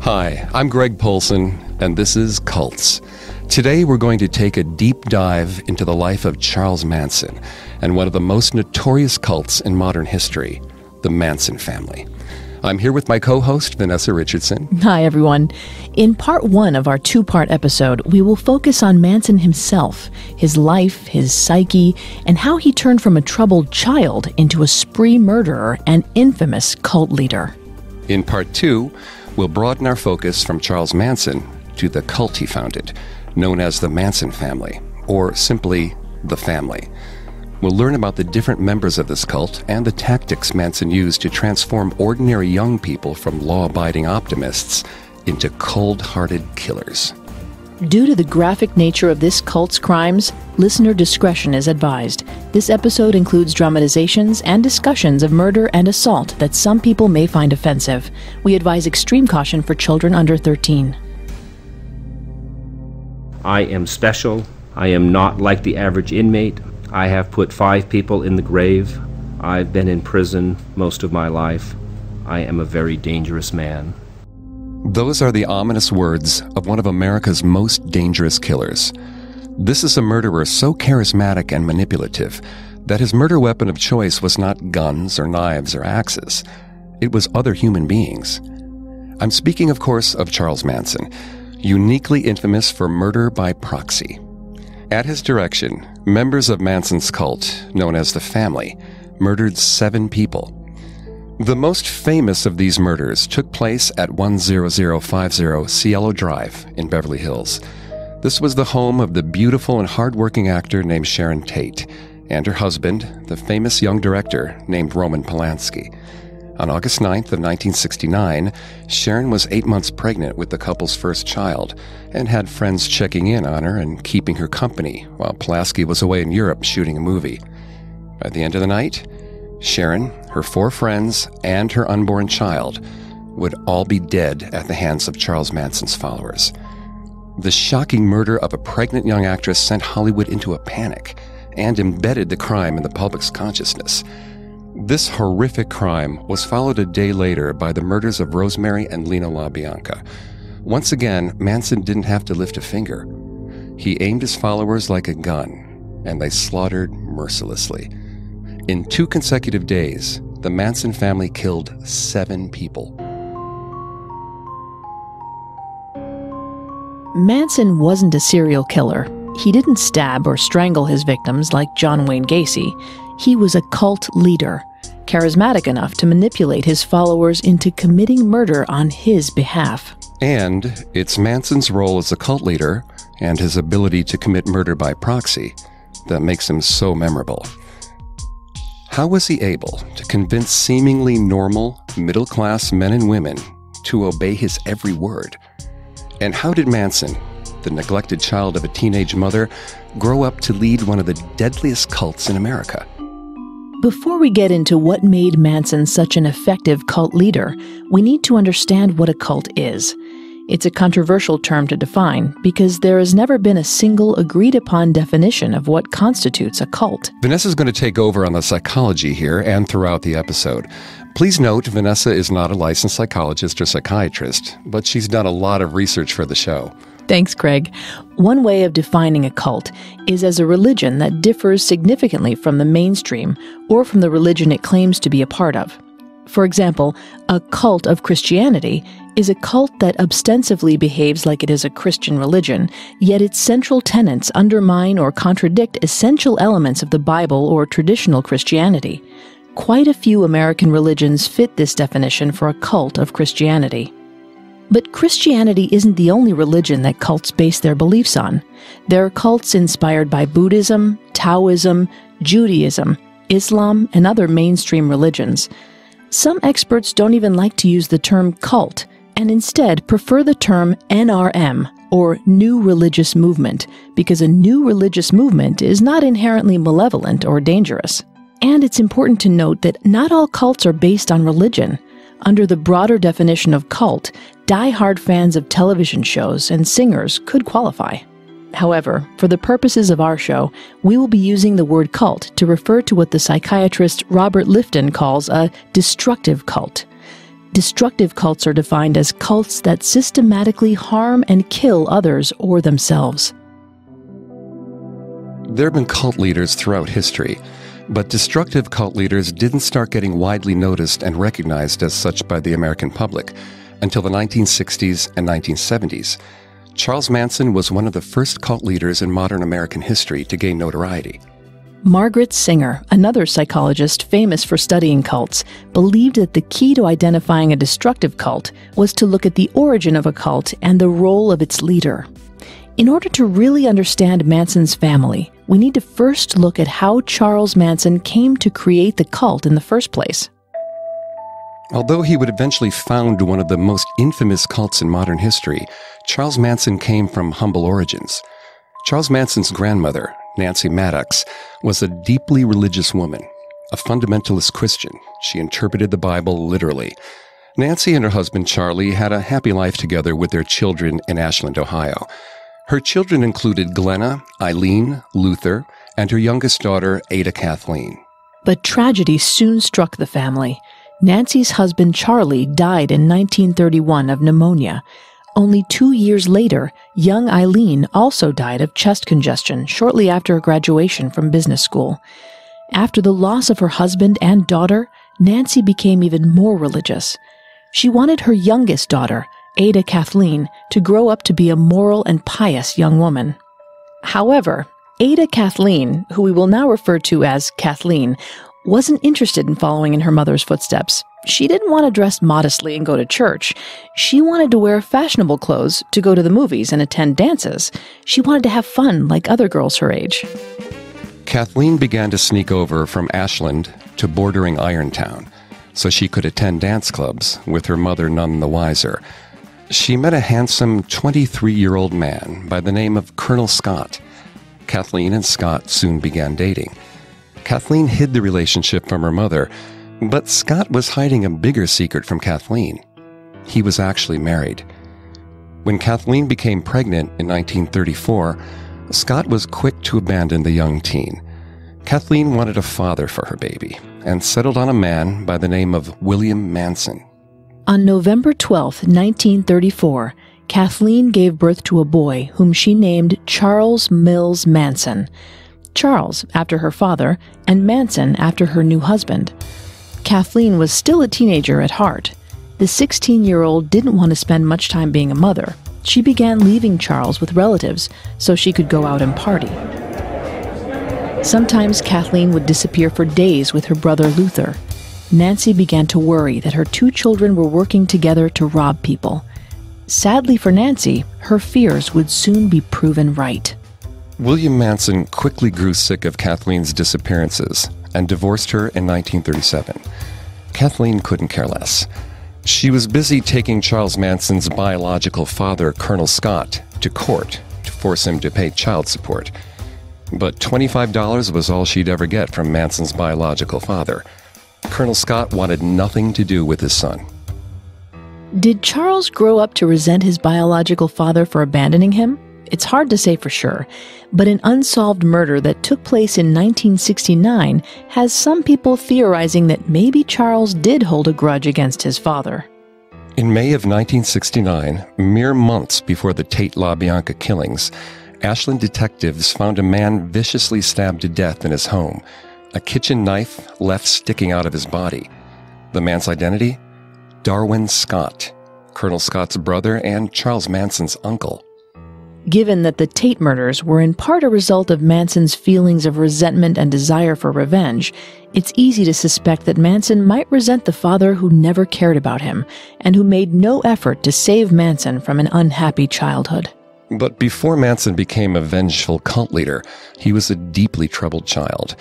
Hi, I'm Greg Polson, and this is Cults. Today we're going to take a deep dive into the life of Charles Manson and one of the most notorious cults in modern history, the Manson Family. I'm here with my co-host, Vanessa Richardson. Hi, everyone. In part one of our two-part episode, we will focus on Manson himself, his life, his psyche, and how he turned from a troubled child into a spree murderer and infamous cult leader. In part two, we'll broaden our focus from Charles Manson to the cult he founded, known as the Manson Family, or simply the Family. We'll learn about the different members of this cult and the tactics Manson used to transform ordinary young people from law-abiding optimists into cold-hearted killers. Due to the graphic nature of this cult's crimes, listener discretion is advised. This episode includes dramatizations and discussions of murder and assault that some people may find offensive. We advise extreme caution for children under 13. I am special. I am not like the average inmate. I have put 5 people in the grave. I've been in prison most of my life. I am a very dangerous man. Those are the ominous words of one of America's most dangerous killers. This is a murderer so charismatic and manipulative that his murder weapon of choice was not guns or knives or axes. It was other human beings. I'm speaking, of course, of Charles Manson, uniquely infamous for murder by proxy. At his direction, members of Manson's cult, known as the Family, murdered 7 people. The most famous of these murders took place at 10050 Cielo Drive in Beverly Hills. This was the home of the beautiful and hardworking actor named Sharon Tate and her husband, the famous young director named Roman Polanski. On August 9th of 1969, Sharon was 8 months pregnant with the couple's first child and had friends checking in on her and keeping her company while Polanski was away in Europe shooting a movie. By the end of the night, Sharon, her 4 friends, and her unborn child would all be dead at the hands of Charles Manson's followers. The shocking murder of a pregnant young actress sent Hollywood into a panic and embedded the crime in the public's consciousness. This horrific crime was followed a day later by the murders of Rosemary and Lena LaBianca. Once again, Manson didn't have to lift a finger. He aimed his followers like a gun, and they slaughtered mercilessly. In 2 consecutive days, the Manson family killed 7 people. Manson wasn't a serial killer. He didn't stab or strangle his victims like John Wayne Gacy. He was a cult leader, charismatic enough to manipulate his followers into committing murder on his behalf. And it's Manson's role as a cult leader and his ability to commit murder by proxy that makes him so memorable. How was he able to convince seemingly normal, middle-class men and women to obey his every word? And how did Manson, the neglected child of a teenage mother, grow up to lead one of the deadliest cults in America? Before we get into what made Manson such an effective cult leader, we need to understand what a cult is. It's a controversial term to define because there has never been a single agreed-upon definition of what constitutes a cult. Vanessa's going to take over on the psychology here and throughout the episode. Please note, Vanessa is not a licensed psychologist or psychiatrist, but she's done a lot of research for the show. Thanks, Craig. One way of defining a cult is as a religion that differs significantly from the mainstream or from the religion it claims to be a part of. For example, a cult of Christianity is a cult that ostensibly behaves like it is a Christian religion, yet its central tenets undermine or contradict essential elements of the Bible or traditional Christianity. Quite a few American religions fit this definition for a cult of Christianity. But Christianity isn't the only religion that cults base their beliefs on. There are cults inspired by Buddhism, Taoism, Judaism, Islam, and other mainstream religions. Some experts don't even like to use the term cult, and instead prefer the term NRM, or New Religious Movement, because a new religious movement is not inherently malevolent or dangerous. And it's important to note that not all cults are based on religion. Under the broader definition of cult, die-hard fans of television shows and singers could qualify. However, for the purposes of our show, we will be using the word cult to refer to what the psychiatrist Robert Lifton calls a destructive cult. Destructive cults are defined as cults that systematically harm and kill others or themselves. There have been cult leaders throughout history, but destructive cult leaders didn't start getting widely noticed and recognized as such by the American public until the 1960s and 1970s. Charles Manson was one of the first cult leaders in modern American history to gain notoriety. Margaret Singer, another psychologist famous for studying cults, believed that the key to identifying a destructive cult was to look at the origin of a cult and the role of its leader. In order to really understand Manson's family, we need to first look at how Charles Manson came to create the cult in the first place. Although he would eventually found one of the most infamous cults in modern history, Charles Manson came from humble origins. Charles Manson's grandmother, Nancy Maddox, was a deeply religious woman, a fundamentalist Christian. She interpreted the Bible literally. Nancy and her husband Charlie had a happy life together with their children in Ashland, Ohio. Her children included Glenna, Eileen, Luther, and her youngest daughter, Ada Kathleen. But tragedy soon struck the family. Nancy's husband Charlie died in 1931 of pneumonia. Only 2 years later, young Eileen also died of chest congestion shortly after her graduation from business school. After the loss of her husband and daughter, Nancy became even more religious. She wanted her youngest daughter, Ada Kathleen, to grow up to be a moral and pious young woman. However, Ada Kathleen, who we will now refer to as Kathleen, wasn't interested in following in her mother's footsteps. She didn't want to dress modestly and go to church. She wanted to wear fashionable clothes to go to the movies and attend dances. She wanted to have fun like other girls her age. Kathleen began to sneak over from Ashland to bordering Irontown so she could attend dance clubs with her mother none the wiser. She met a handsome 23-year-old man by the name of Colonel Scott. Kathleen and Scott soon began dating. Kathleen hid the relationship from her mother, but Scott was hiding a bigger secret from Kathleen. He was actually married. When Kathleen became pregnant in 1934, Scott was quick to abandon the young teen. Kathleen wanted a father for her baby and settled on a man by the name of William Manson. On November 12, 1934, Kathleen gave birth to a boy whom she named Charles Mills Manson. Charles, after her father, and Manson after her new husband. Kathleen was still a teenager at heart. The 16-year-old didn't want to spend much time being a mother. She began leaving Charles with relatives so she could go out and party. Sometimes Kathleen would disappear for days with her brother Luther. Nancy began to worry that her two children were working together to rob people. Sadly for Nancy, her fears would soon be proven right. William Manson quickly grew sick of Kathleen's disappearances and divorced her in 1937. Kathleen couldn't care less. She was busy taking Charles Manson's biological father, Colonel Scott, to court to force him to pay child support. But $25 was all she'd ever get from Manson's biological father. Colonel Scott wanted nothing to do with his son. Did Charles grow up to resent his biological father for abandoning him? It's hard to say for sure, but an unsolved murder that took place in 1969 has some people theorizing that maybe Charles did hold a grudge against his father. In May of 1969, mere months before the Tate LaBianca killings, Ashland detectives found a man viciously stabbed to death in his home, a kitchen knife left sticking out of his body. The man's identity? Darwin Scott, Colonel Scott's brother and Charles Manson's uncle. Given that the Tate murders were in part a result of Manson's feelings of resentment and desire for revenge, it's easy to suspect that Manson might resent the father who never cared about him and who made no effort to save Manson from an unhappy childhood. But before Manson became a vengeful cult leader, he was a deeply troubled child.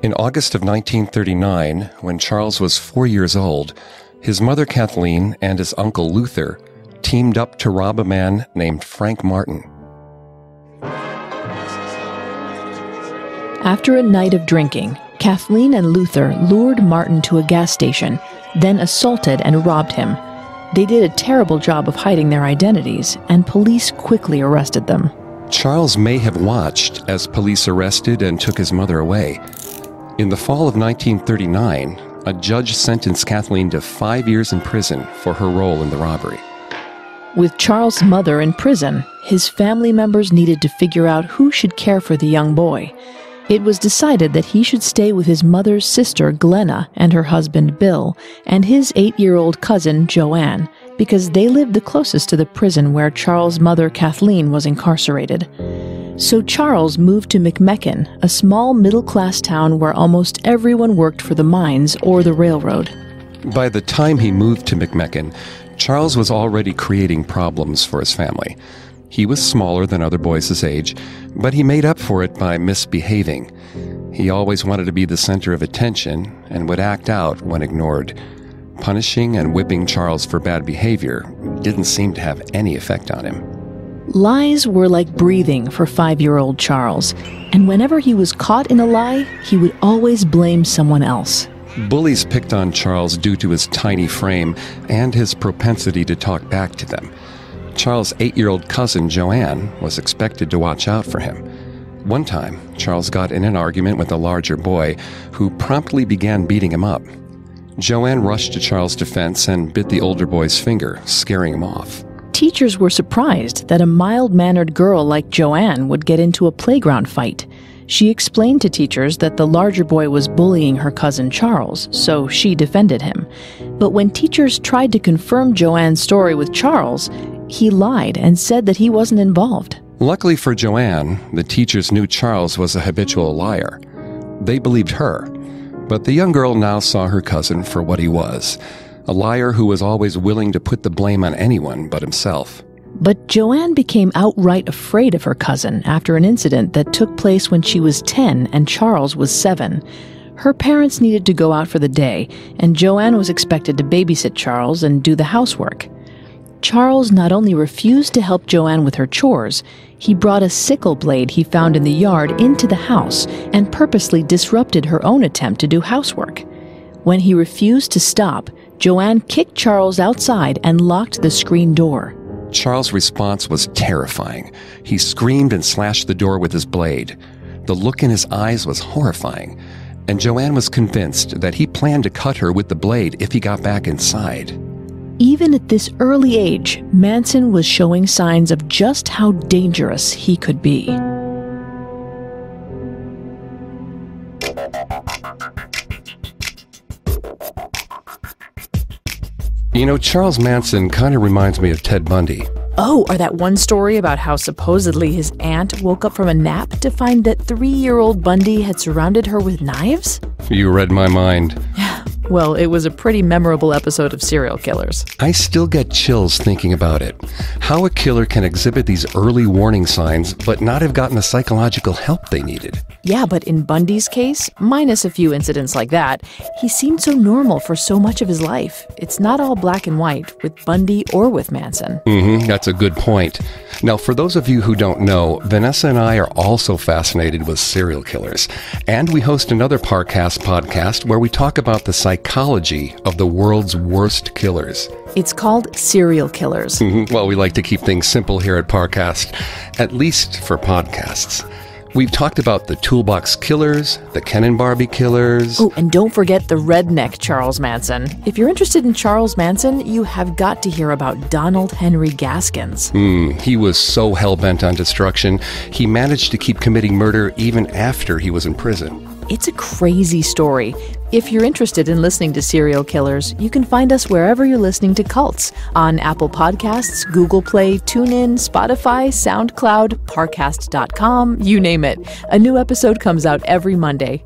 In August of 1939, when Charles was 4 years old, his mother Kathleen and his uncle Luther teamed up to rob a man named Frank Martin. After a night of drinking, Kathleen and Luther lured Martin to a gas station, then assaulted and robbed him. They did a terrible job of hiding their identities, and police quickly arrested them. Charles may have watched as police arrested and took his mother away. In the fall of 1939, a judge sentenced Kathleen to 5 years in prison for her role in the robbery. With Charles' mother in prison, his family members needed to figure out who should care for the young boy. It was decided that he should stay with his mother's sister, Glenna, and her husband, Bill, and his 8-year-old cousin, Joanne, because they lived the closest to the prison where Charles' mother, Kathleen, was incarcerated. So Charles moved to McMecken, a small middle-class town where almost everyone worked for the mines or the railroad. By the time he moved to McMecken, Charles was already creating problems for his family. He was smaller than other boys his age, but he made up for it by misbehaving. He always wanted to be the center of attention and would act out when ignored. Punishing and whipping Charles for bad behavior didn't seem to have any effect on him. Lies were like breathing for 5-year-old Charles, and whenever he was caught in a lie, he would always blame someone else. Bullies picked on Charles due to his tiny frame and his propensity to talk back to them. Charles' 8-year-old cousin, Joanne, was expected to watch out for him. One time, Charles got in an argument with a larger boy who promptly began beating him up. Joanne rushed to Charles' defense and bit the older boy's finger, scaring him off. Teachers were surprised that a mild-mannered girl like Joanne would get into a playground fight. She explained to teachers that the larger boy was bullying her cousin Charles, so she defended him. But when teachers tried to confirm Joanne's story with Charles, he lied and said that he wasn't involved. Luckily for Joanne, the teachers knew Charles was a habitual liar. They believed her, but the young girl now saw her cousin for what he was, a liar who was always willing to put the blame on anyone but himself. But Joanne became outright afraid of her cousin after an incident that took place when she was 10 and Charles was 7. Her parents needed to go out for the day, and Joanne was expected to babysit Charles and do the housework. Charles not only refused to help Joanne with her chores, he brought a sickle blade he found in the yard into the house and purposely disrupted her own attempt to do housework. When he refused to stop, Joanne kicked Charles outside and locked the screen door. Charles' response was terrifying. He screamed and slashed the door with his blade. The look in his eyes was horrifying, and Joanne was convinced that he planned to cut her with the blade if he got back inside. Even at this early age, Manson was showing signs of just how dangerous he could be. You know, Charles Manson kind of reminds me of Ted Bundy. Oh, or that one story about how supposedly his aunt woke up from a nap to find that 3-year-old Bundy had surrounded her with knives? You read my mind. Well, it was a pretty memorable episode of Serial Killers. I still get chills thinking about it. How a killer can exhibit these early warning signs but not have gotten the psychological help they needed. Yeah, but in Bundy's case, minus a few incidents like that, he seemed so normal for so much of his life. It's not all black and white with Bundy or with Manson. That's a good point. Now, for those of you who don't know, Vanessa and I are also fascinated with serial killers. And we host another Parcast podcast where we talk about the psychology of the world's worst killers. It's called Serial Killers. Well, we like to keep things simple here at Parcast, at least for podcasts. We've talked about the Toolbox Killers, the Ken and Barbie Killers. Oh, and don't forget the redneck Charles Manson. If you're interested in Charles Manson, you have got to hear about Donald Henry Gaskins. He was so hell-bent on destruction, he managed to keep committing murder even after he was in prison. It's a crazy story. If you're interested in listening to Serial Killers, you can find us wherever you're listening to cults. On Apple Podcasts, Google Play, TuneIn, Spotify, SoundCloud, Parcast.com, you name it. A new episode comes out every Monday.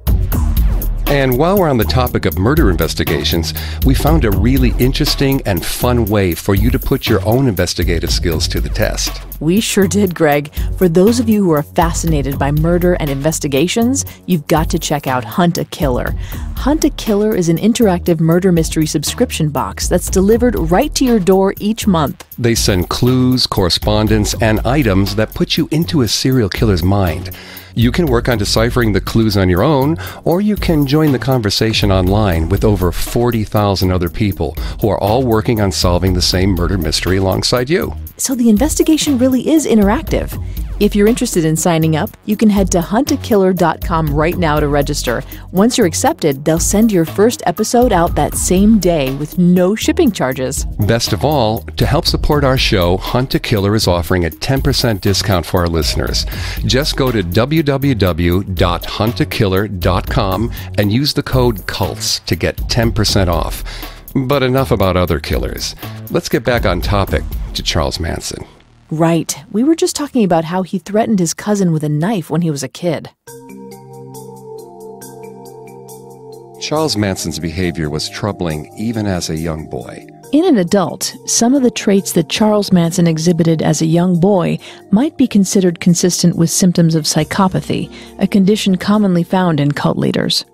And while we're on the topic of murder investigations, we found a really interesting and fun way for you to put your own investigative skills to the test. We sure did, Greg. For those of you who are fascinated by murder and investigations, you've got to check out Hunt a Killer. Hunt a Killer is an interactive murder mystery subscription box that's delivered right to your door each month. They send clues, correspondence, and items that put you into a serial killer's mind. You can work on deciphering the clues on your own, or you can join the conversation online with over 40,000 other people who are all working on solving the same murder mystery alongside you. So the investigation really is interactive. If you're interested in signing up, you can head to huntakiller.com right now to register. Once you're accepted, they'll send your first episode out that same day with no shipping charges. Best of all, to help support our show, Hunt a Killer is offering a 10% discount for our listeners. Just go to www.huntakiller.com and use the code CULTS to get 10% off. But enough about other killers. Let's get back on topic to Charles Manson. Right. We were just talking about how he threatened his cousin with a knife when he was a kid. Charles Manson's behavior was troubling even as a young boy. In an adult, some of the traits that Charles Manson exhibited as a young boy might be considered consistent with symptoms of psychopathy, a condition commonly found in cult leaders.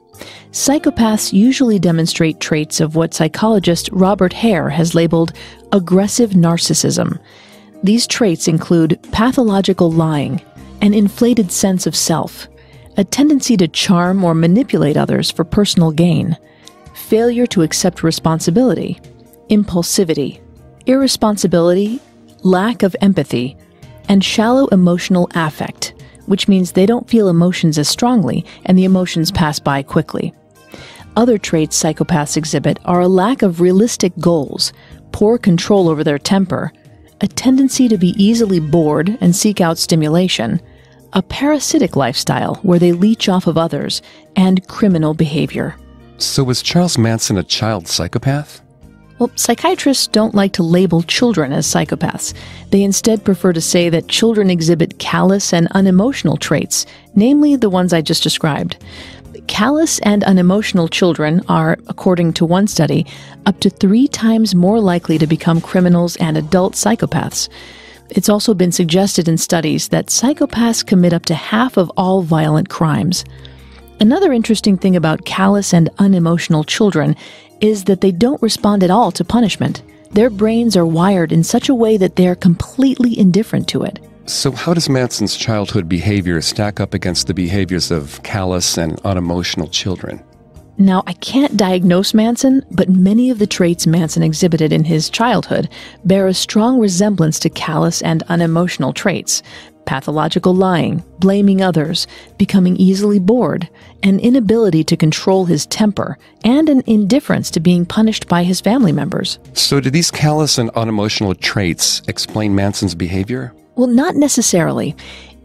Psychopaths usually demonstrate traits of what psychologist Robert Hare has labeled aggressive narcissism. These traits include pathological lying, an inflated sense of self, a tendency to charm or manipulate others for personal gain, failure to accept responsibility, impulsivity, irresponsibility, lack of empathy, and shallow emotional affect, which means they don't feel emotions as strongly and the emotions pass by quickly. Other traits psychopaths exhibit are a lack of realistic goals, poor control over their temper, a tendency to be easily bored and seek out stimulation, a parasitic lifestyle where they leech off of others, and criminal behavior. So was Charles Manson a child psychopath? Well, psychiatrists don't like to label children as psychopaths. They instead prefer to say that children exhibit callous and unemotional traits, namely the ones I just described. Callous and unemotional children are, according to one study, up to 3 times more likely to become criminals and adult psychopaths. It's also been suggested in studies that psychopaths commit up to half of all violent crimes. Another interesting thing about callous and unemotional children is that they don't respond at all to punishment. Their brains are wired in such a way that they are completely indifferent to it. So how does Manson's childhood behavior stack up against the behaviors of callous and unemotional children? Now, I can't diagnose Manson, but many of the traits Manson exhibited in his childhood bear a strong resemblance to callous and unemotional traits. Pathological lying, blaming others, becoming easily bored, an inability to control his temper, and an indifference to being punished by his family members. So do these callous and unemotional traits explain Manson's behavior? Well, not necessarily.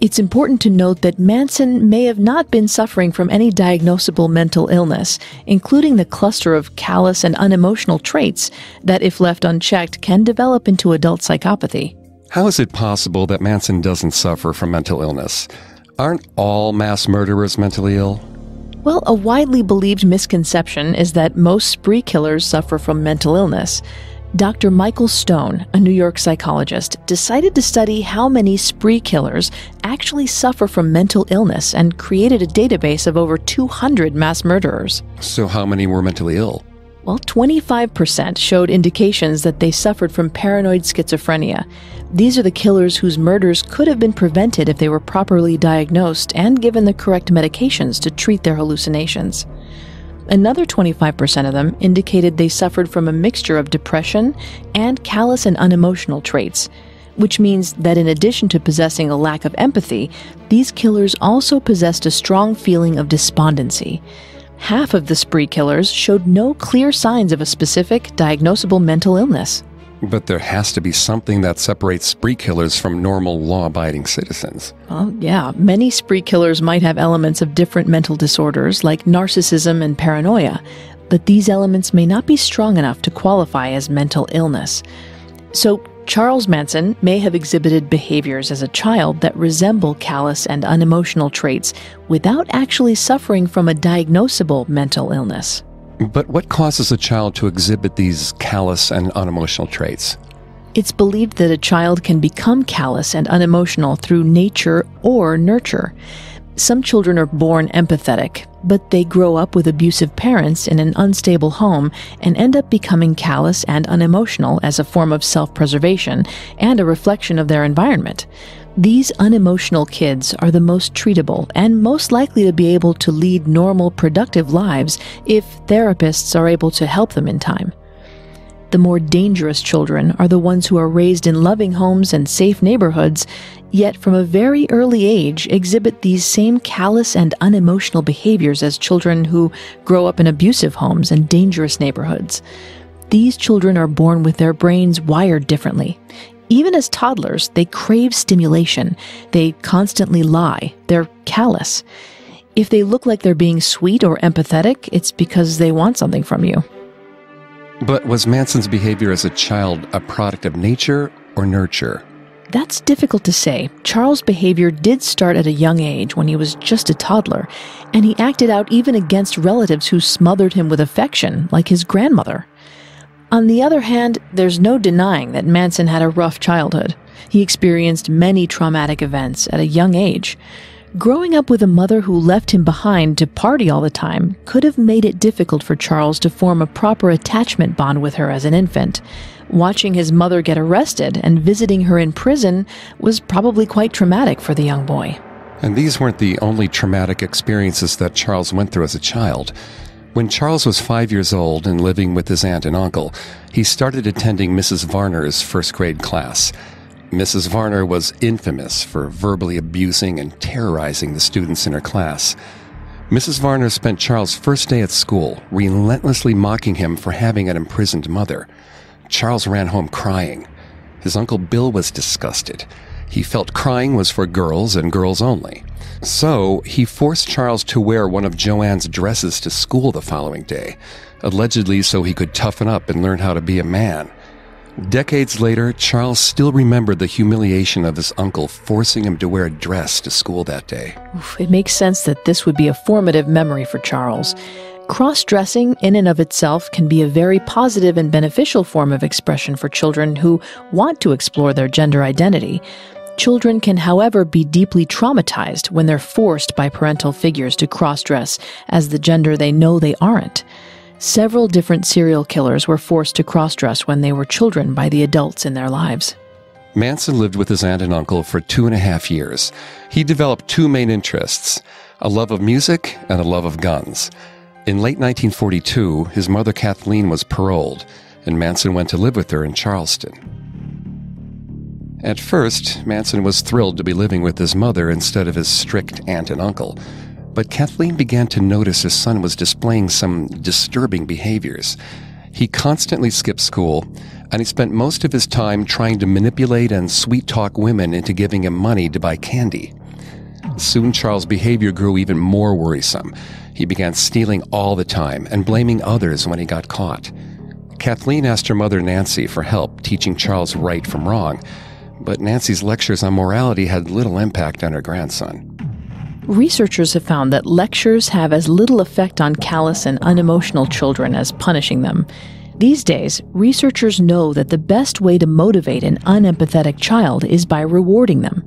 It's important to note that Manson may have not been suffering from any diagnosable mental illness, including the cluster of callous and unemotional traits that, if left unchecked, can develop into adult psychopathy. How is it possible that Manson doesn't suffer from mental illness? Aren't all mass murderers mentally ill? Well, a widely believed misconception is that most spree killers suffer from mental illness. Dr. Michael Stone, a New York psychologist, decided to study how many spree killers actually suffer from mental illness and created a database of over 200 mass murderers. So how many were mentally ill? Well, 25% showed indications that they suffered from paranoid schizophrenia. These are the killers whose murders could have been prevented if they were properly diagnosed and given the correct medications to treat their hallucinations. Another 25% of them indicated they suffered from a mixture of depression and callous and unemotional traits, which means that in addition to possessing a lack of empathy, these killers also possessed a strong feeling of despondency. Half of the spree killers showed no clear signs of a specific, diagnosable mental illness. But there has to be something that separates spree killers from normal law-abiding citizens. Well, yeah, many spree killers might have elements of different mental disorders like narcissism and paranoia, but these elements may not be strong enough to qualify as mental illness. So, Charles Manson may have exhibited behaviors as a child that resemble callous and unemotional traits without actually suffering from a diagnosable mental illness. But what causes a child to exhibit these callous and unemotional traits? It's believed that a child can become callous and unemotional through nature or nurture. Some children are born empathetic, but they grow up with abusive parents in an unstable home and end up becoming callous and unemotional as a form of self-preservation and a reflection of their environment. These unemotional kids are the most treatable and most likely to be able to lead normal, productive lives if therapists are able to help them in time. The more dangerous children are the ones who are raised in loving homes and safe neighborhoods, yet from a very early age exhibit these same callous and unemotional behaviors as children who grow up in abusive homes and dangerous neighborhoods. These children are born with their brains wired differently. Even as toddlers, they crave stimulation. They constantly lie. They're callous. If they look like they're being sweet or empathetic, it's because they want something from you. But was Manson's behavior as a child a product of nature or nurture? That's difficult to say. Charles' behavior did start at a young age when he was just a toddler, and he acted out even against relatives who smothered him with affection, like his grandmother. On the other hand, there's no denying that Manson had a rough childhood. He experienced many traumatic events at a young age. Growing up with a mother who left him behind to party all the time could have made it difficult for Charles to form a proper attachment bond with her as an infant. Watching his mother get arrested and visiting her in prison was probably quite traumatic for the young boy. And these weren't the only traumatic experiences that Charles went through as a child. When Charles was 5 years old and living with his aunt and uncle, he started attending Mrs. Varner's first grade class. Mrs. Varner was infamous for verbally abusing and terrorizing the students in her class. Mrs. Varner spent Charles' first day at school relentlessly mocking him for having an imprisoned mother. Charles ran home crying. His Uncle Bill was disgusted. He felt crying was for girls and girls only. So he forced Charles to wear one of Joanne's dresses to school the following day, allegedly so he could toughen up and learn how to be a man. Decades later, Charles still remembered the humiliation of his uncle forcing him to wear a dress to school that day. It makes sense that this would be a formative memory for Charles. Cross-dressing in and of itself can be a very positive and beneficial form of expression for children who want to explore their gender identity. Children can, however, be deeply traumatized when they're forced by parental figures to cross-dress as the gender they know they aren't. Several different serial killers were forced to cross-dress when they were children by the adults in their lives. Manson lived with his aunt and uncle for 2.5 years. He developed two main interests, a love of music and a love of guns. In late 1942, his mother Kathleen was paroled, and Manson went to live with her in Charleston. At first, Manson was thrilled to be living with his mother instead of his strict aunt and uncle. But Kathleen began to notice his son was displaying some disturbing behaviors. He constantly skipped school, and he spent most of his time trying to manipulate and sweet-talk women into giving him money to buy candy. Soon Charles' behavior grew even more worrisome. He began stealing all the time and blaming others when he got caught. Kathleen asked her mother Nancy for help teaching Charles right from wrong, but Nancy's lectures on morality had little impact on her grandson. Researchers have found that lectures have as little effect on callous and unemotional children as punishing them. These days, researchers know that the best way to motivate an unempathetic child is by rewarding them.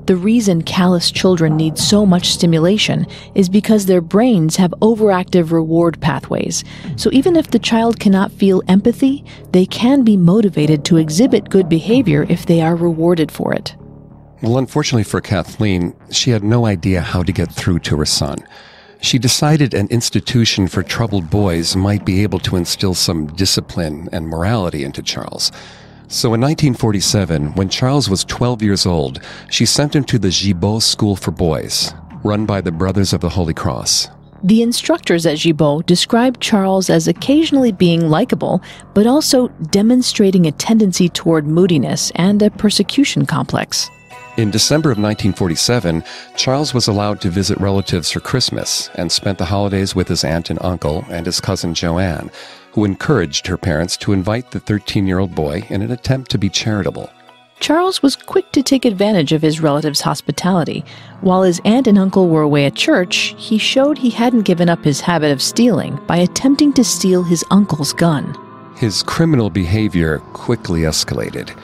The reason callous children need so much stimulation is because their brains have overactive reward pathways. So even if the child cannot feel empathy, they can be motivated to exhibit good behavior if they are rewarded for it. Well, unfortunately for Kathleen, she had no idea how to get through to her son. She decided an institution for troubled boys might be able to instill some discipline and morality into Charles. So in 1947, when Charles was 12 years old, she sent him to the Gibault School for Boys, run by the Brothers of the Holy Cross. The instructors at Gibault described Charles as occasionally being likable, but also demonstrating a tendency toward moodiness and a persecution complex. In December of 1947, Charles was allowed to visit relatives for Christmas and spent the holidays with his aunt and uncle and his cousin Joanne, who encouraged her parents to invite the 13-year-old boy in an attempt to be charitable. Charles was quick to take advantage of his relatives' hospitality. While his aunt and uncle were away at church, he showed he hadn't given up his habit of stealing by attempting to steal his uncle's gun. His criminal behavior quickly escalated.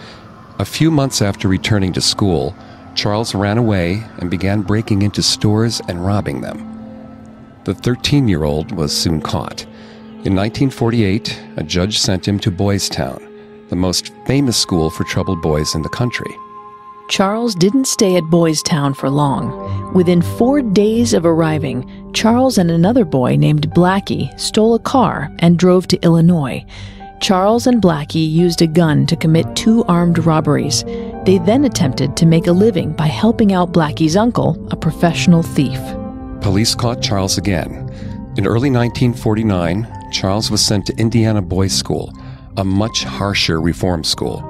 A few months after returning to school, Charles ran away and began breaking into stores and robbing them. The 13-year-old was soon caught. In 1948, a judge sent him to Boys Town, the most famous school for troubled boys in the country. Charles didn't stay at Boys Town for long. Within 4 days of arriving, Charles and another boy named Blackie stole a car and drove to Illinois. Charles and Blackie used a gun to commit 2 armed robberies. They then attempted to make a living by helping out Blackie's uncle, a professional thief. Police caught Charles again. In early 1949, Charles was sent to Indiana Boys' School, a much harsher reform school.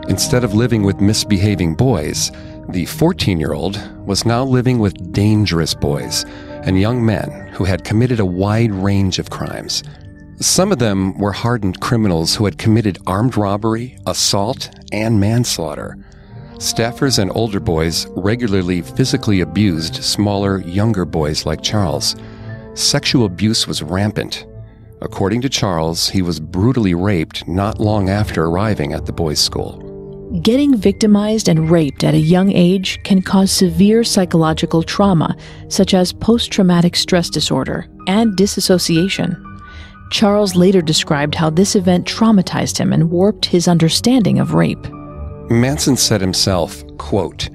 Instead of living with misbehaving boys, the 14-year-old was now living with dangerous boys and young men who had committed a wide range of crimes. Some of them were hardened criminals who had committed armed robbery, assault, and manslaughter. Staffers and older boys regularly physically abused smaller, younger boys like Charles. Sexual abuse was rampant. According to Charles, he was brutally raped not long after arriving at the boys' school. Getting victimized and raped at a young age can cause severe psychological trauma, such as post-traumatic stress disorder and disassociation. Charles later described how this event traumatized him and warped his understanding of rape. Manson said himself, quote,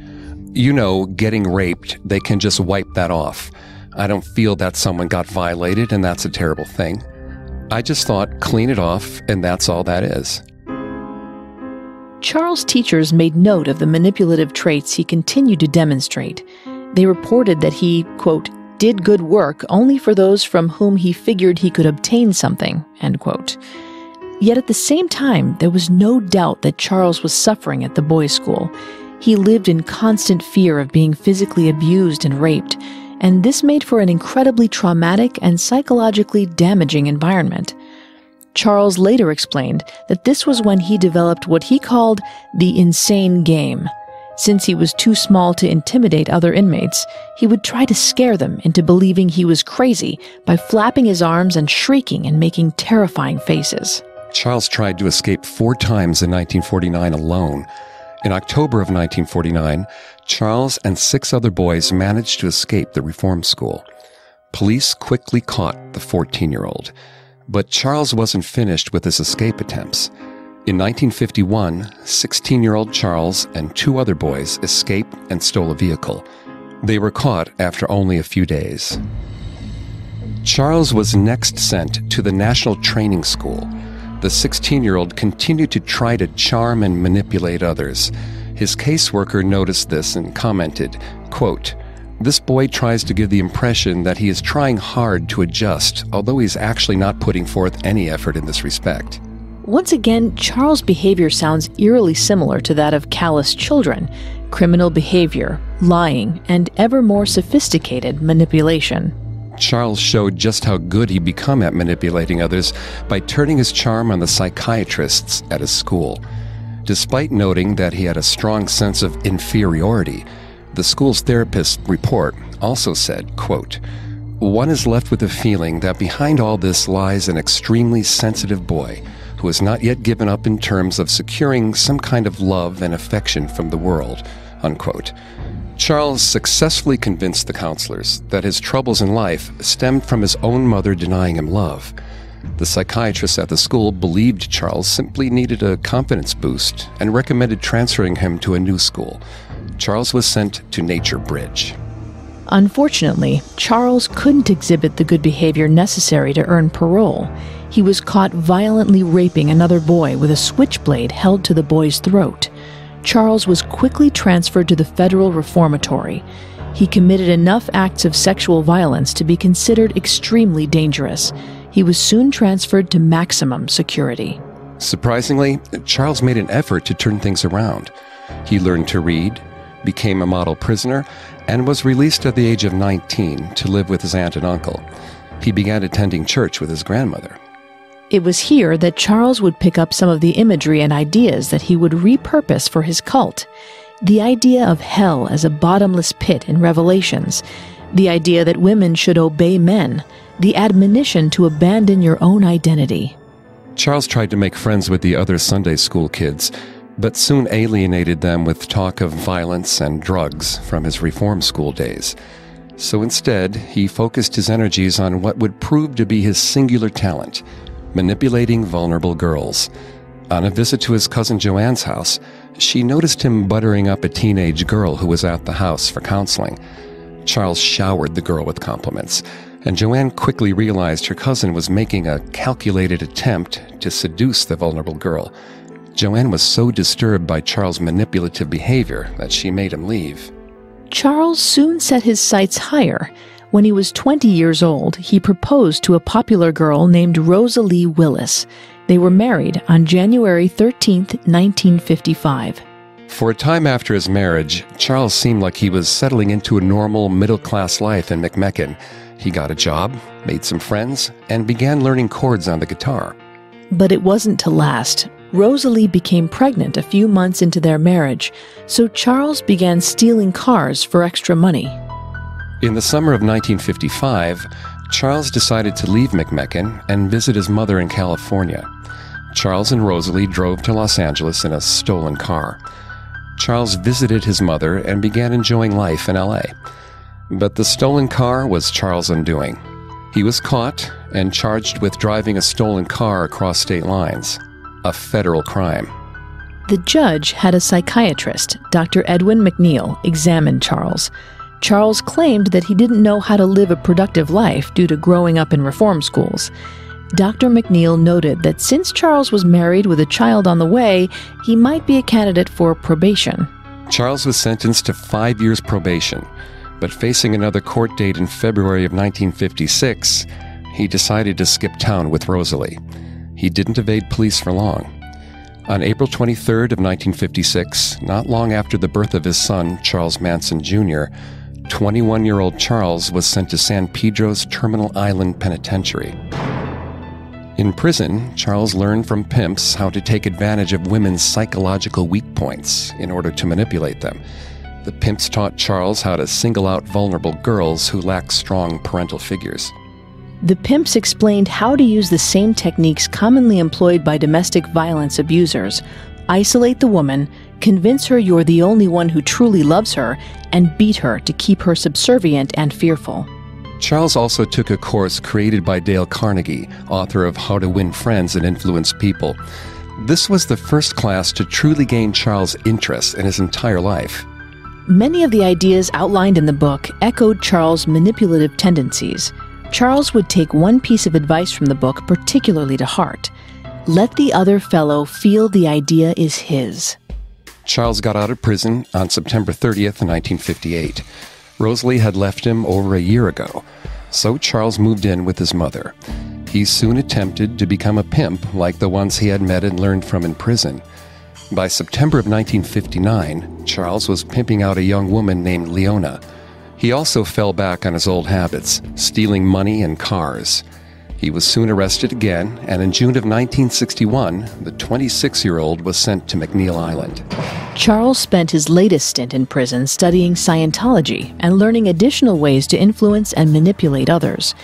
"You know, getting raped, they can just wipe that off. I don't feel that someone got violated and that's a terrible thing. I just thought, clean it off, and that's all that is." Charles' teachers made note of the manipulative traits he continued to demonstrate. They reported that he, quote, did good work only for those from whom he figured he could obtain something, end quote. Yet at the same time, there was no doubt that Charles was suffering at the boys' school. He lived in constant fear of being physically abused and raped, and this made for an incredibly traumatic and psychologically damaging environment. Charles later explained that this was when he developed what he called the insane game. Since he was too small to intimidate other inmates, he would try to scare them into believing he was crazy by flapping his arms and shrieking and making terrifying faces. Charles tried to escape 4 times in 1949 alone. In October of 1949, Charles and 6 other boys managed to escape the reform school. Police quickly caught the 14-year-old. But Charles wasn't finished with his escape attempts. In 1951, 16-year-old Charles and 2 other boys escaped and stole a vehicle. They were caught after only a few days. Charles was next sent to the National Training School. The 16-year-old continued to try to charm and manipulate others. His caseworker noticed this and commented, quote, "This boy tries to give the impression that he is trying hard to adjust, although he's actually not putting forth any effort in this respect." Once again, Charles' behavior sounds eerily similar to that of callous children: criminal behavior, lying, and ever more sophisticated manipulation. Charles showed just how good he'd become at manipulating others by turning his charm on the psychiatrists at his school. Despite noting that he had a strong sense of inferiority, the school's therapist report also said, quote, "One is left with the feeling that behind all this lies an extremely sensitive boy who has not yet given up in terms of securing some kind of love and affection from the world," unquote. Charles successfully convinced the counselors that his troubles in life stemmed from his own mother denying him love. The psychiatrists at the school believed Charles simply needed a confidence boost and recommended transferring him to a new school. Charles was sent to Nature Bridge. Unfortunately, Charles couldn't exhibit the good behavior necessary to earn parole. He was caught violently raping another boy with a switchblade held to the boy's throat. Charles was quickly transferred to the Federal Reformatory. He committed enough acts of sexual violence to be considered extremely dangerous. He was soon transferred to maximum security. Surprisingly, Charles made an effort to turn things around. He learned to read, became a model prisoner, and was released at the age of 19 to live with his aunt and uncle. He began attending church with his grandmother. It was here that Charles would pick up some of the imagery and ideas that he would repurpose for his cult. The idea of hell as a bottomless pit in Revelations, the idea that women should obey men, the admonition to abandon your own identity. Charles tried to make friends with the other Sunday school kids, but soon alienated them with talk of violence and drugs from his reform school days. So instead, he focused his energies on what would prove to be his singular talent: manipulating vulnerable girls. On a visit to his cousin Joanne's house, she noticed him buttering up a teenage girl who was at the house for counseling. Charles showered the girl with compliments. and Joanne quickly realized her cousin was making a calculated attempt to seduce the vulnerable girl. Joanne was so disturbed by Charles' manipulative behavior that she made him leave. Charles soon set his sights higher. When he was 20 years old, he proposed to a popular girl named Rosalie Willis. They were married on January 13, 1955. For a time after his marriage, Charles seemed like he was settling into a normal middle-class life in McMecken. He got a job, made some friends, and began learning chords on the guitar. But it wasn't to last. Rosalie became pregnant a few months into their marriage, so Charles began stealing cars for extra money. In the summer of 1955, Charles decided to leave McMecken and visit his mother in California. Charles and Rosalie drove to Los Angeles in a stolen car. Charles visited his mother and began enjoying life in LA. But the stolen car was Charles' undoing. He was caught and charged with driving a stolen car across state lines, a federal crime. The judge had a psychiatrist, Dr. Edwin McNeil, examine Charles. Charles claimed that he didn't know how to live a productive life due to growing up in reform schools. Dr. McNeil noted that since Charles was married with a child on the way, he might be a candidate for probation. Charles was sentenced to 5 years probation, but facing another court date in February of 1956, he decided to skip town with Rosalie. He didn't evade police for long. On April 23rd of 1956, not long after the birth of his son, Charles Manson Jr., 21-year-old Charles was sent to San Pedro's Terminal Island Penitentiary. In prison, Charles learned from pimps how to take advantage of women's psychological weak points in order to manipulate them. The pimps taught Charles how to single out vulnerable girls who lacked strong parental figures. The pimps explained how to use the same techniques commonly employed by domestic violence abusers. Isolate the woman, convince her you're the only one who truly loves her, and beat her to keep her subservient and fearful. Charles also took a course created by Dale Carnegie, author of How to Win Friends and Influence People. This was the first class to truly gain Charles' interest in his entire life. Many of the ideas outlined in the book echoed Charles' manipulative tendencies. Charles would take one piece of advice from the book particularly to heart. Let the other fellow feel the idea is his. Charles got out of prison on September 30th, 1958. Rosalie had left him over a year ago, so Charles moved in with his mother. He soon attempted to become a pimp like the ones he had met and learned from in prison. By September of 1959, Charles was pimping out a young woman named Leona. He also fell back on his old habits, stealing money and cars. He was soon arrested again, and in June of 1961, the 26-year-old was sent to McNeil Island. Charles spent his latest stint in prison studying Scientology and learning additional ways to influence and manipulate others.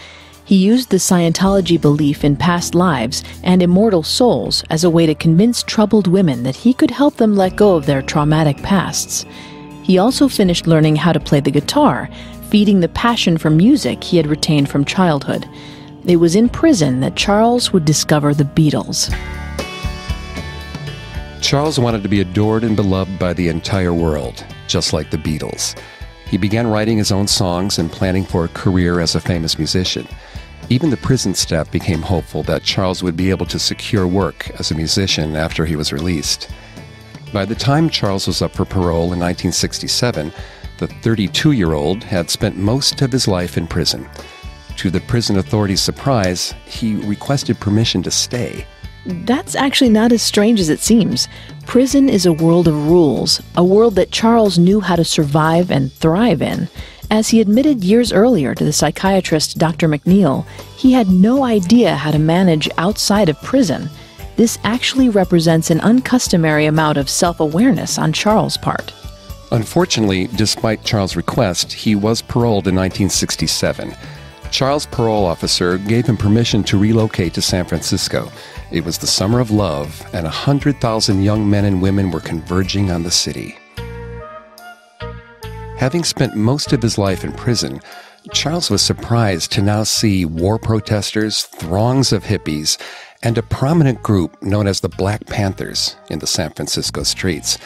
He used the Scientology belief in past lives and immortal souls as a way to convince troubled women that he could help them let go of their traumatic pasts. He also finished learning how to play the guitar, feeding the passion for music he had retained from childhood. It was in prison that Charles would discover the Beatles. Charles wanted to be adored and beloved by the entire world, just like the Beatles. He began writing his own songs and planning for a career as a famous musician. Even the prison staff became hopeful that Charles would be able to secure work as a musician after he was released. By the time Charles was up for parole in 1967, the 32-year-old had spent most of his life in prison. To the prison authorities' surprise, he requested permission to stay. That's actually not as strange as it seems. Prison is a world of rules, a world that Charles knew how to survive and thrive in. As he admitted years earlier to the psychiatrist Dr. McNeil, he had no idea how to manage outside of prison. This actually represents an uncustomary amount of self-awareness on Charles' part. Unfortunately, despite Charles' request, he was paroled in 1967. Charles' parole officer gave him permission to relocate to San Francisco. It was the summer of love, and 100,000 young men and women were converging on the city. Having spent most of his life in prison, Charles was surprised to now see war protesters, throngs of hippies, and a prominent group known as the Black Panthers in the San Francisco streets.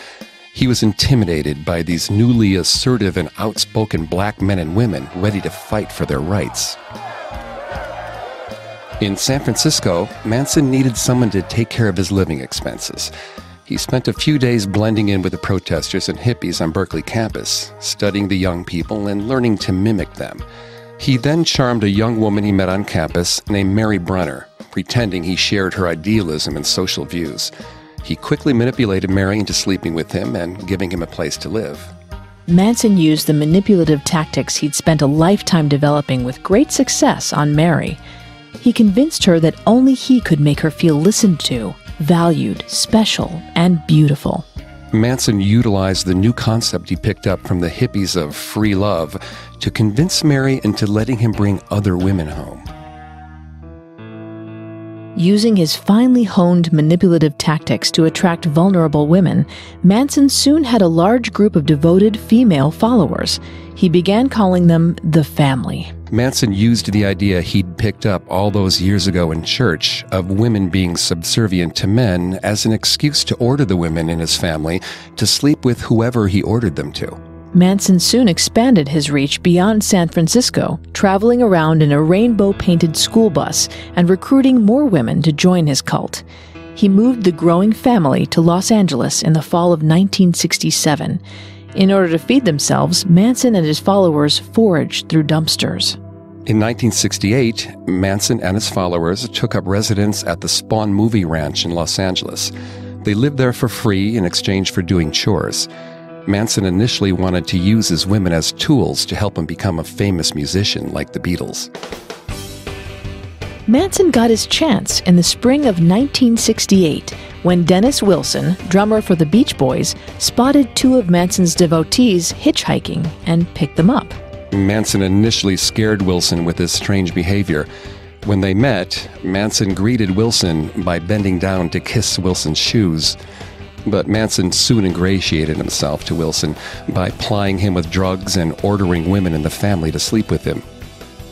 He was intimidated by these newly assertive and outspoken black men and women ready to fight for their rights. In San Francisco, Manson needed someone to take care of his living expenses. He spent a few days blending in with the protesters and hippies on Berkeley campus, studying the young people and learning to mimic them. He then charmed a young woman he met on campus named Mary Brunner, pretending he shared her idealism and social views. He quickly manipulated Mary into sleeping with him and giving him a place to live. Manson used the manipulative tactics he'd spent a lifetime developing with great success on Mary. He convinced her that only he could make her feel listened to, valued, special, and beautiful. Manson utilized the new concept he picked up from the hippies of free love to convince Mary into letting him bring other women home. Using his finely honed manipulative tactics to attract vulnerable women, Manson soon had a large group of devoted female followers. He began calling them the family. Manson used the idea he'd picked up all those years ago in church of women being subservient to men as an excuse to order the women in his family to sleep with whoever he ordered them to. Manson soon expanded his reach beyond San Francisco, traveling around in a rainbow-painted school bus and recruiting more women to join his cult. He moved the growing family to Los Angeles in the fall of 1967. In order to feed themselves, Manson and his followers foraged through dumpsters. In 1968, Manson and his followers took up residence at the Spawn Movie Ranch in Los Angeles. They lived there for free in exchange for doing chores. Manson initially wanted to use his women as tools to help him become a famous musician like the Beatles. Manson got his chance in the spring of 1968 when Dennis Wilson, drummer for the Beach Boys, spotted two of Manson's devotees hitchhiking and picked them up. Manson initially scared Wilson with his strange behavior. When they met, Manson greeted Wilson by bending down to kiss Wilson's shoes. But Manson soon ingratiated himself to Wilson by plying him with drugs and ordering women in the family to sleep with him.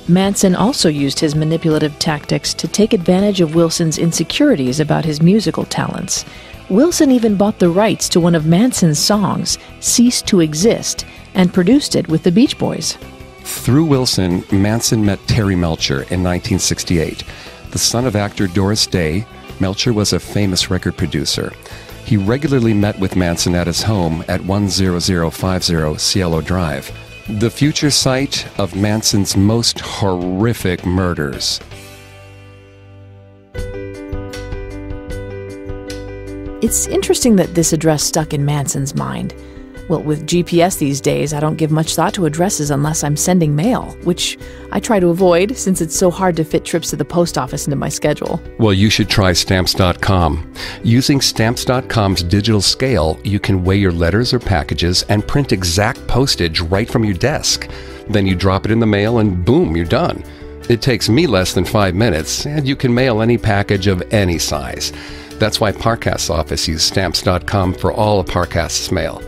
Manson also used his manipulative tactics to take advantage of Wilson's insecurities about his musical talents. Wilson even bought the rights to one of Manson's songs, Cease to Exist, and produced it with the Beach Boys. Through Wilson, Manson met Terry Melcher in 1968. The son of actor Doris Day, Melcher was a famous record producer. He regularly met with Manson at his home at 10050 Cielo Drive, the future site of Manson's most horrific murders. It's interesting that this address stuck in Manson's mind. Well, with GPS these days, I don't give much thought to addresses unless I'm sending mail, which I try to avoid since it's so hard to fit trips to the post office into my schedule. Well, you should try Stamps.com. Using Stamps.com's digital scale, you can weigh your letters or packages and print exact postage right from your desk. Then you drop it in the mail and boom, you're done. It takes me less than 5 minutes, and you can mail any package of any size. That's why Parcast's office uses Stamps.com for all of Parcast's mail.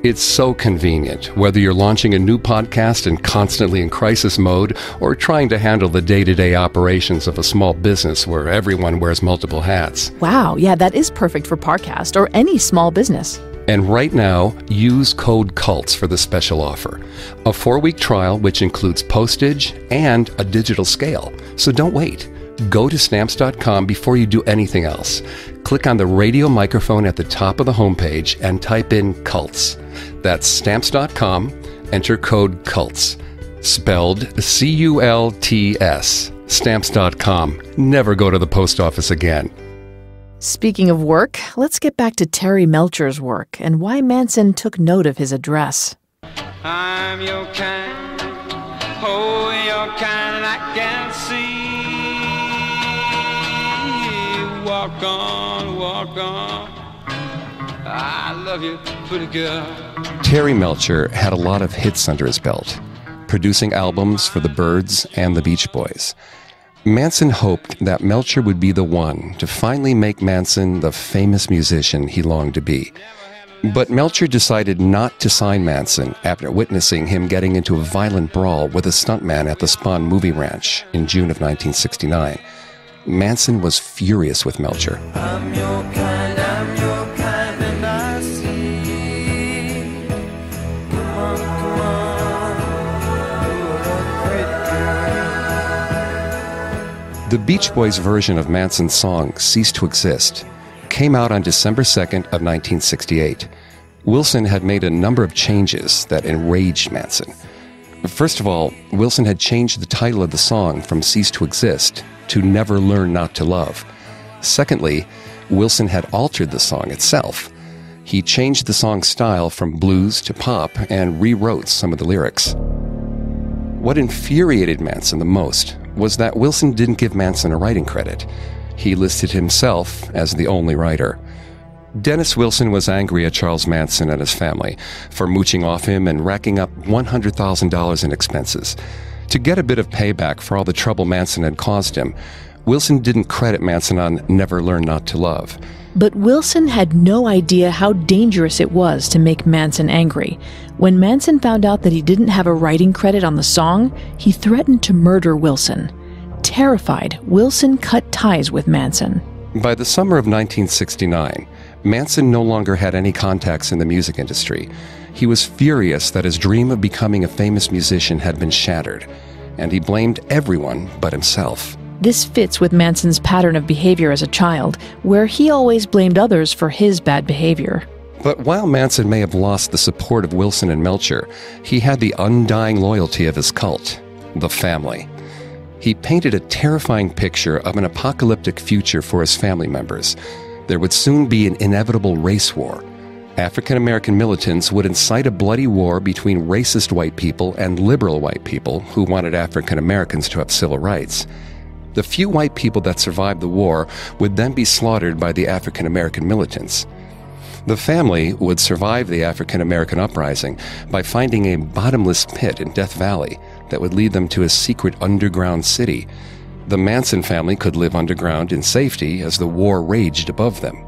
It's so convenient, whether you're launching a new podcast and constantly in crisis mode, or trying to handle the day-to-day operations of a small business where everyone wears multiple hats. Wow, yeah, that is perfect for Parcast or any small business. And right now, use code CULTS for the special offer. A 4-week trial which includes postage and a digital scale. So don't wait. Go to Stamps.com before you do anything else. Click on the radio microphone at the top of the homepage and type in CULTS. That's Stamps.com. Enter code CULTS. Spelled C-U-L-T-S. Stamps.com. Never go to the post office again. Speaking of work, let's get back to Terry Melcher's work and why Manson took note of his address. I'm your kind, oh, your kind, and I can see. Walk on, I love you, pretty girl. Terry Melcher had a lot of hits under his belt, producing albums for the Byrds and the Beach Boys. Manson hoped that Melcher would be the one to finally make Manson the famous musician he longed to be. But Melcher decided not to sign Manson after witnessing him getting into a violent brawl with a stuntman at the Spawn Movie Ranch in June of 1969. Manson was furious with Melcher. I'm your kind, and I see. Come on, you're a pretty girl. The Beach Boys' version of Manson's song, Cease to Exist, came out on December 2nd of 1968. Wilson had made a number of changes that enraged Manson. First of all, Wilson had changed the title of the song from Cease to Exist to Never Learn Not to Love. Secondly, Wilson had altered the song itself. He changed the song's style from blues to pop and rewrote some of the lyrics. What infuriated Manson the most was that Wilson didn't give Manson a writing credit. He listed himself as the only writer. Dennis Wilson was angry at Charles Manson and his family for mooching off him and racking up $100,000 in expenses. To get a bit of payback for all the trouble Manson had caused him, Wilson didn't credit Manson on Never Learn Not to Love. But Wilson had no idea how dangerous it was to make Manson angry. When Manson found out that he didn't have a writing credit on the song, he threatened to murder Wilson. Terrified, Wilson cut ties with Manson. By the summer of 1969, Manson no longer had any contacts in the music industry. He was furious that his dream of becoming a famous musician had been shattered, and he blamed everyone but himself. This fits with Manson's pattern of behavior as a child, where he always blamed others for his bad behavior. But while Manson may have lost the support of Wilson and Melcher, he had the undying loyalty of his cult, the family. He painted a terrifying picture of an apocalyptic future for his family members. There would soon be an inevitable race war. African-American militants would incite a bloody war between racist white people and liberal white people who wanted African-Americans to have civil rights. The few white people that survived the war would then be slaughtered by the African-American militants. The family would survive the African-American uprising by finding a bottomless pit in Death Valley that would lead them to a secret underground city. The Manson family could live underground in safety as the war raged above them.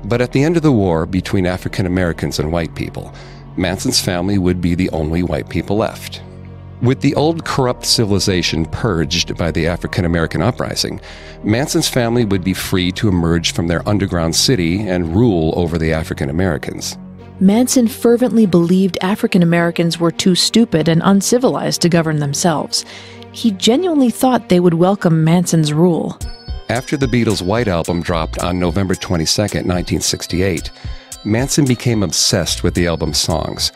But at the end of the war between African Americans and white people, Manson's family would be the only white people left. With the old corrupt civilization purged by the African American uprising, Manson's family would be free to emerge from their underground city and rule over the African Americans. Manson fervently believed African Americans were too stupid and uncivilized to govern themselves. He genuinely thought they would welcome Manson's rule. After the Beatles' White Album dropped on November 22, 1968, Manson became obsessed with the album's songs.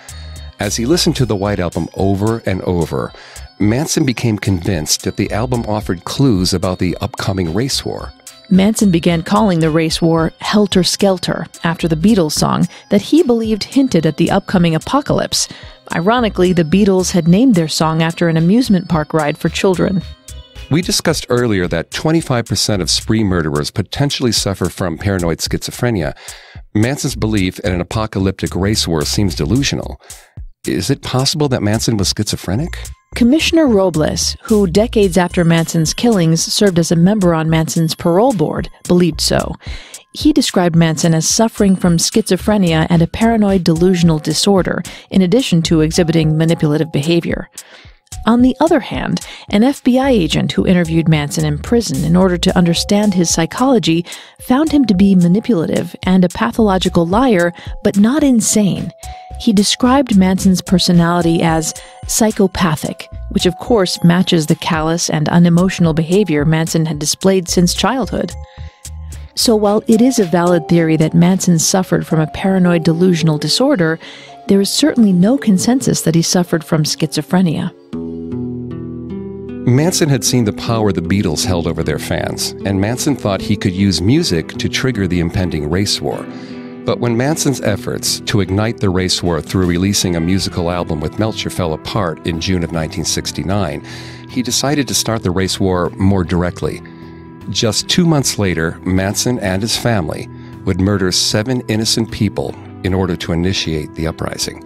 As he listened to the White Album over and over, Manson became convinced that the album offered clues about the upcoming race war. Manson began calling the race war Helter Skelter, after the Beatles song that he believed hinted at the upcoming apocalypse. Ironically, the Beatles had named their song after an amusement park ride for children. We discussed earlier that 25% of spree murderers potentially suffer from paranoid schizophrenia. Manson's belief in an apocalyptic race war seems delusional. Is it possible that Manson was schizophrenic? Commissioner Robles, who decades after Manson's killings served as a member on Manson's parole board, believed so. He described Manson as suffering from schizophrenia and a paranoid delusional disorder, in addition to exhibiting manipulative behavior. On the other hand, an FBI agent who interviewed Manson in prison in order to understand his psychology found him to be manipulative and a pathological liar, but not insane. He described Manson's personality as psychopathic, which of course matches the callous and unemotional behavior Manson had displayed since childhood. So while it is a valid theory that Manson suffered from a paranoid delusional disorder, there is certainly no consensus that he suffered from schizophrenia. Manson had seen the power the Beatles held over their fans, and Manson thought he could use music to trigger the impending race war. But when Manson's efforts to ignite the race war through releasing a musical album with Melcher fell apart in June of 1969, he decided to start the race war more directly. Just 2 months later, Manson and his family would murder 7 innocent people in order to initiate the uprising.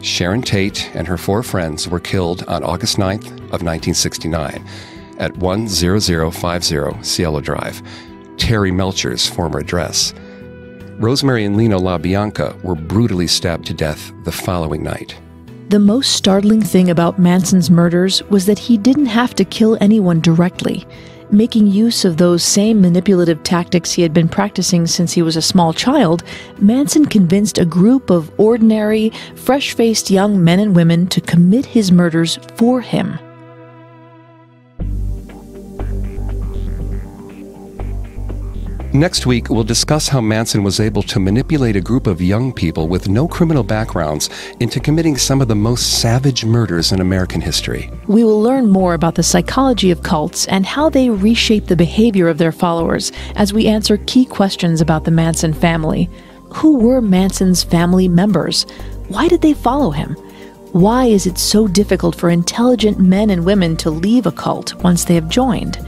Sharon Tate and her 4 friends were killed on August 9th of 1969 at 10050 Cielo Drive, Terry Melcher's former address. Rosemary and Lino LaBianca were brutally stabbed to death the following night. The most startling thing about Manson's murders was that he didn't have to kill anyone directly. Making use of those same manipulative tactics he had been practicing since he was a small child, Manson convinced a group of ordinary, fresh-faced young men and women to commit his murders for him. Next week, we'll discuss how Manson was able to manipulate a group of young people with no criminal backgrounds into committing some of the most savage murders in American history. We will learn more about the psychology of cults and how they reshape the behavior of their followers as we answer key questions about the Manson family. Who were Manson's family members? Why did they follow him? Why is it so difficult for intelligent men and women to leave a cult once they have joined?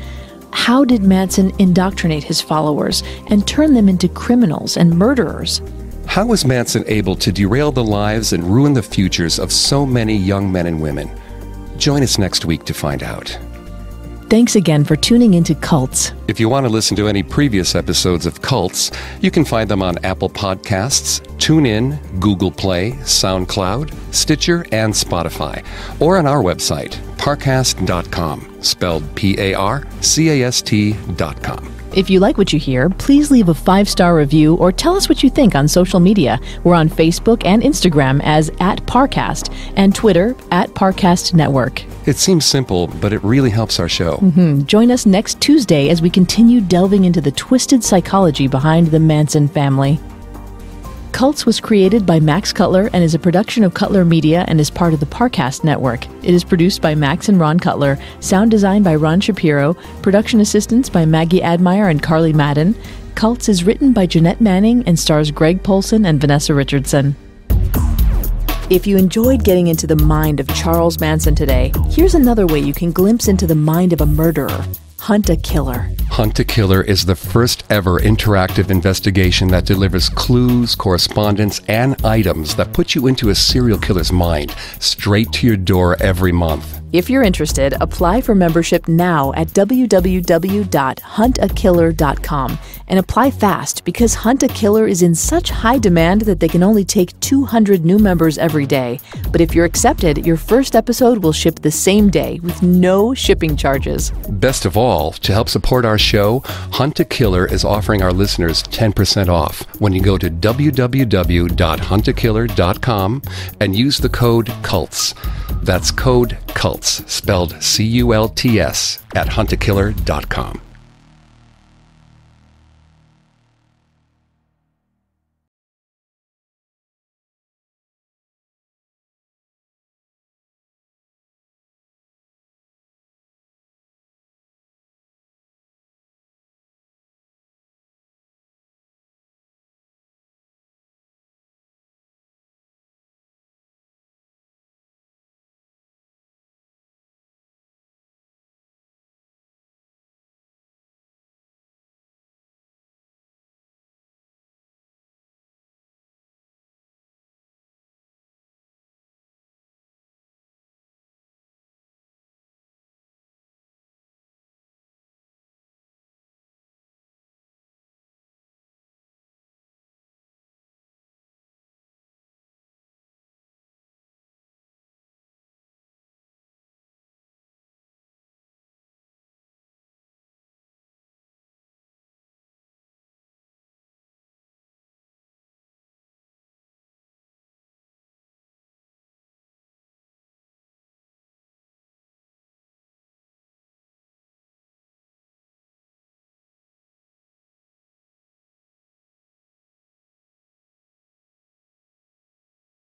How did Manson indoctrinate his followers and turn them into criminals and murderers? How was Manson able to derail the lives and ruin the futures of so many young men and women? Join us next week to find out. Thanks again for tuning into Cults. If you want to listen to any previous episodes of Cults, you can find them on Apple Podcasts, TuneIn, Google Play, SoundCloud, Stitcher, and Spotify, or on our website, Parcast.com, spelled Parcast.com. If you like what you hear, please leave a 5-star review or tell us what you think on social media. We're on Facebook and Instagram as @Parcast and Twitter @Parcast Network. It seems simple, but it really helps our show. Join us next Tuesday as we continue delving into the twisted psychology behind the Manson family. Cults was created by Max Cutler and is a production of Cutler Media and is part of the Parcast Network. It is produced by Max and Ron Cutler, sound design by Ron Shapiro, production assistance by Maggie Admire and Carly Madden. Cults is written by Jeanette Manning and stars Greg Polson and Vanessa Richardson. If you enjoyed getting into the mind of Charles Manson today, here's another way you can glimpse into the mind of a murderer. Hunt a Killer. Hunt a Killer is the first ever interactive investigation that delivers clues, correspondence, and items that put you into a serial killer's mind straight to your door every month. If you're interested, apply for membership now at www.huntakiller.com and apply fast because Hunt a Killer is in such high demand that they can only take 200 new members every day. But if you're accepted, your first episode will ship the same day with no shipping charges. Best of all, to help support our show, Hunt a Killer is offering our listeners 10% off when you go to www.huntakiller.com and use the code CULTS. That's code CULTS, spelled CULTS, at huntakiller.com.